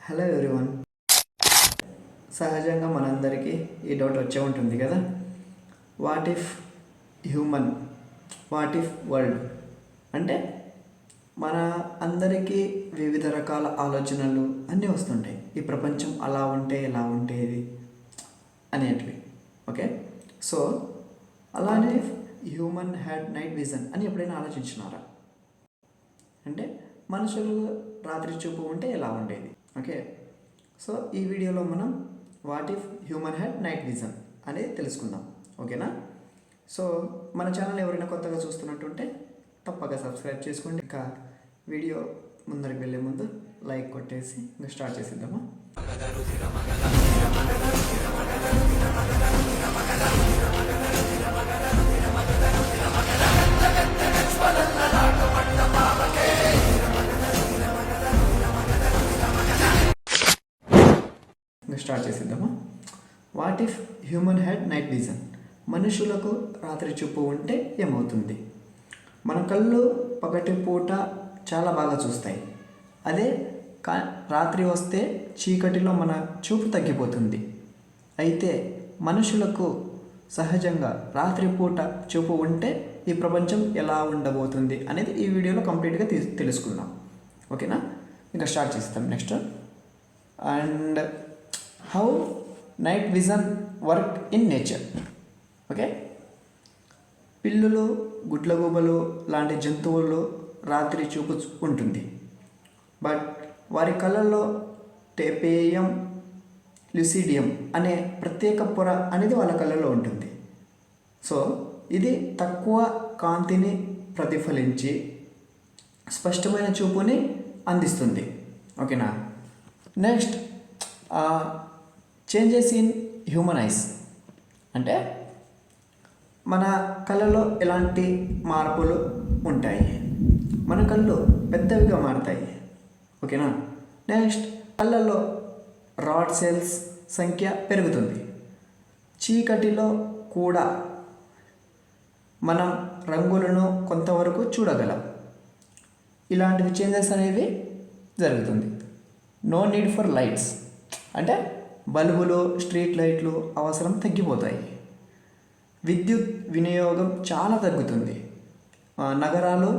Hello everyone. సహజంగా మనందరికీ ఈ డౌట్ వచ్చే ఉంటుంది కదా, what if human, what if world అంటే మన అందరికీ వివిధ రకాల ఆలోచనలు అన్నీ వస్తుంటాయి. ఈ ప్రపంచం అలా ఉంటే ఎలా ఉండేది అనేటివి. ఓకే, సో అలానే హ్యూమన్ హ్యాడ్ నైట్ విజన్ అని ఎప్పుడైనా ఆలోచించినారా? అంటే మనుషులు రాత్రి చూపు ఉంటే ఎలా ఉండేది. ఓకే, సో ఈ వీడియోలో మనం what if human had night vision అనేది తెలుసుకుందాం. ఓకేనా? సో మన ఛానల్ ఎవరైనా కొత్తగా చూస్తున్నట్టుంటే తప్పక సబ్స్క్రైబ్ చేసుకోండి. ఇంకా వీడియో ముందరికి వెళ్ళే ముందు లైక్ కొట్టేసి ఇంకా స్టార్ట్ చేసేద్దామా. స్టార్ట్ చేసేద్దామా. What if human had night vision? మనుషులకు రాత్రి చూపు ఉంటే ఏమవుతుంది? మన కళ్ళు పగటి పూట చాలా బాగా చూస్తాయి. అదే రాత్రి వస్తే చీకటిలో మన చూపు తగ్గిపోతుంది. అయితే మనుషులకు సహజంగా రాత్రిపూట చూపు ఉంటే ఈ ప్రపంచం ఎలా ఉండబోతుంది అనేది ఈ వీడియోలో కంప్లీట్గా తెలుసుకుందాం. ఓకేనా? ఇంకా స్టార్ట్ చేస్తాం next. And how night vision work in nature. Okay, పిల్లులు, గుడ్లగూబలు లాంటి జంతువులు రాత్రి చూపు ఉంటుంది. బట్ వారి కళ్ళల్లో టేపేయం లుసిడియం అనే ప్రత్యేక పొర అనేది వాళ్ళ కళ్ళల్లో ఉంటుంది. సో ఇది తక్కువ కాంతిని ప్రతిఫలించి స్పష్టమైన చూపుని అందిస్తుంది. ఓకేనా? Next, changes in human ice అంటే మన కళ్ళలో ఎలాంటి మార్పులు ఉంటాయి? మన కళ్ళు పెద్దవిగా మారుతాయి. ఓకేనా? నెక్స్ట్, కళ్ళలో రాడ్ సెల్స్ సంఖ్య పెరుగుతుంది. చీకటిలో కూడా మనం రంగులను కొంతవరకు చూడగలం. ఇలాంటివి చేంజెస్ అనేవి జరుగుతుంది. నో నీడ్ ఫర్ లైట్స్ అంటే బల్బులు, స్ట్రీట్ లైట్లు అవసరం తగ్గిపోతాయి. విద్యుత్ వినియోగం చాలా తగ్గుతుంది. నగరాలు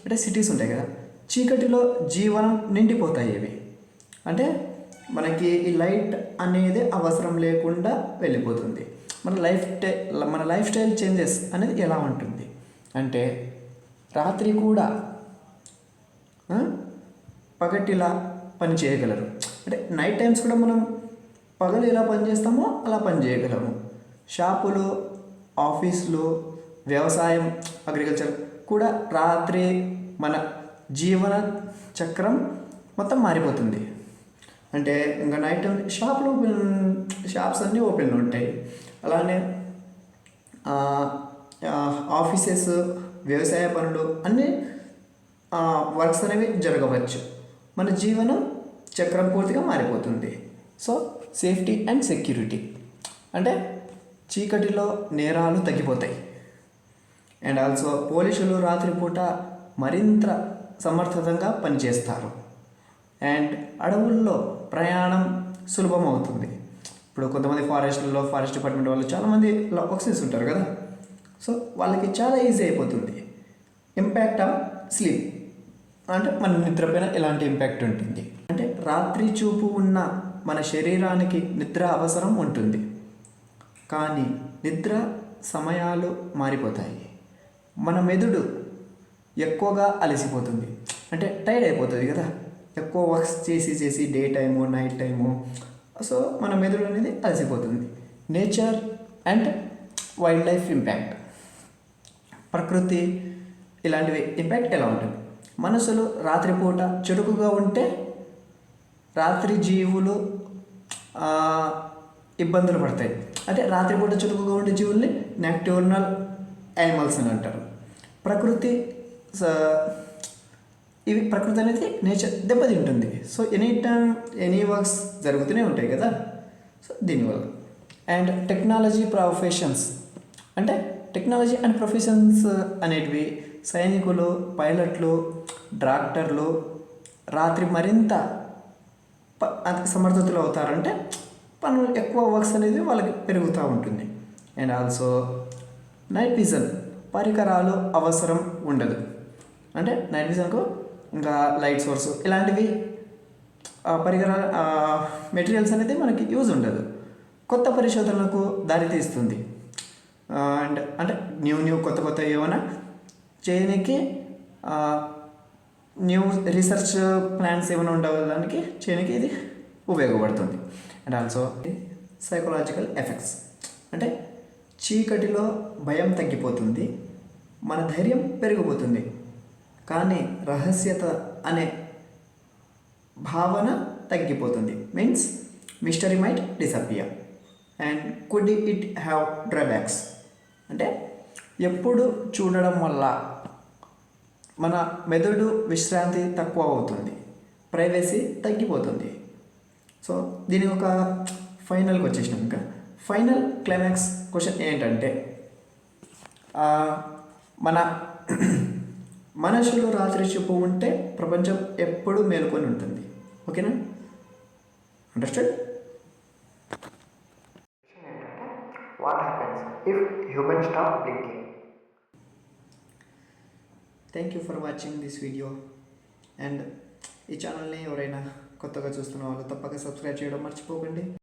అంటే సిటీస్ ఉంటాయి కదా, చీకటిలో జీవనం నిండిపోతాయి. ఇవి అంటే మనకి ఈ లైట్ అనేది అవసరం లేకుండా వెళ్ళిపోతుంది. మన లైఫ్ స్టైల్ చేంజెస్ అనేది ఎలా ఉంటుంది అంటే రాత్రి కూడా పగటిలా పని చేయగలరు. అంటే నైట్ టైమ్స్ కూడా మనం పగలు ఎలా పనిచేస్తామో అలా పని చేయగలము. షాపులు, ఆఫీసులు, వ్యవసాయం, అగ్రికల్చర్ కూడా రాత్రి మన జీవన చక్రం మొత్తం మారిపోతుంది. అంటే ఇంకా నైట్ టైం షాప్స్ అన్నీ ఓపెన్లో ఉంటాయి. అలానే ఆఫీసెస్, వ్యవసాయ పనులు అన్నీ వర్క్స్ అనేవి జరగవచ్చు. మన జీవన చక్రం పూర్తిగా మారిపోతుంది. సో సేఫ్టీ అండ్ సెక్యూరిటీ అంటే చీకటిలో నేరాలు తగ్గిపోతాయి. అండ్ ఆల్సో పోలీసులు రాత్రిపూట మరింత సమర్థతంగా పనిచేస్తారు. అండ్ అడవుల్లో ప్రయాణం సులభం అవుతుంది. ఇప్పుడు కొంతమంది ఫారెస్ట్ డిపార్ట్మెంట్ వాళ్ళు చాలామంది వర్కర్స్ ఉంటారు కదా, సో వాళ్ళకి చాలా ఈజీ అయిపోతుంది. ఇంపాక్ట్ ఆఫ్ స్లీప్ అంటే మన నిద్రపైన ఎలాంటి ఇంపాక్ట్ ఉంటుంది అంటే రాత్రి చూపు ఉన్న మన శరీరానికి నిద్ర అవసరం ఉంటుంది. కానీ నిద్ర సమయాలు మారిపోతాయి. మన మెదడు ఎక్కువగా అలసిపోతుంది, అంటే టైర్డ్ అయిపోతుంది కదా, ఎక్కువ వర్క్స్ చేసి day time night time. So మన మెదడు అనేది అలసిపోతుంది. Nature and wildlife impact, ప్రకృతి ఇలాంటివి ఇంపాక్ట్ ఎలా ఉంటుంది? మనుషులు రాత్రిపూట చురుకుగా ఉంటే రాత్రి జీవులు ఇబ్బందులు పడతాయి. అంటే రాత్రిపూట చురుకుగా ఉండే జీవుల్ని నాక్టర్నల్ యానిమల్స్ అని అంటారు. ప్రకృతి అనేది నేచర్ దెబ్బతింటుంది. So any time any works జరుగుతూనే ఉంటాయి కదా, సో దీనివల్ల. అండ్ టెక్నాలజీ ప్రొఫెషన్స్ అంటే టెక్నాలజీ అండ్ ప్రొఫెషన్స్ అనేటివి సైనికులు, పైలట్లు, డాక్టర్లు రాత్రి మరింత అంత సమర్థతలు అవుతారంటే పనులు ఎక్కువ వర్క్స్ అనేది వాళ్ళకి పెరుగుతూ ఉంటుంది. అండ్ ఆల్సో నైట్ విజన్ పరికరాలు అవసరం ఉండదు. అంటే నైట్ విజన్కు ఇంకా లైట్ సోర్స్ ఇలాంటివి పరికరాల మెటీరియల్స్ అనేది మనకి యూజ్ ఉండదు. కొత్త పరిశోధనలకు దారితీస్తుంది. అండ్ అంటే న్యూ కొత్త ఏమైనా చేయడానికి న్యూ రీసెర్చ్ ప్లాన్స్ ఏమైనా ఉండడానికి చేయడానికి ఇది ఉపయోగపడుతుంది. అండ్ ఆల్సో సైకలాజికల్ ఎఫెక్ట్స్ అంటే చీకటిలో భయం తగ్గిపోతుంది, మన ధైర్యం పెరిగిపోతుంది, కానీ రహస్యత అనే భావన తగ్గిపోతుంది. Means mystery might disappear. And could it have drawbacks అంటే ఎప్పుడు చూడడం వల్ల మన మెదడు విశ్రాంతి తక్కువ అవుతుంది, ప్రైవసీ తగ్గిపోతుంది. సో దీని ఒక ఫైనల్కి వచ్చేసినాం. ఇంకా ఫైనల్ క్లైమాక్స్ క్వశ్చన్ ఏంటంటే మన మనుషులు రాత్రి చూపు ఉంటే ప్రపంచం ఎప్పుడూ మేలుకొని ఉంటుంది. ఓకేనా? Understand? What happens if human stop blinking? Thank you for watching this video. And ఈ ఛానల్ని ఎవరైనా కొత్తగా చూస్తున్న వాళ్ళు తప్పక సబ్స్క్రైబ్ చేయడం మర్చిపోకండి.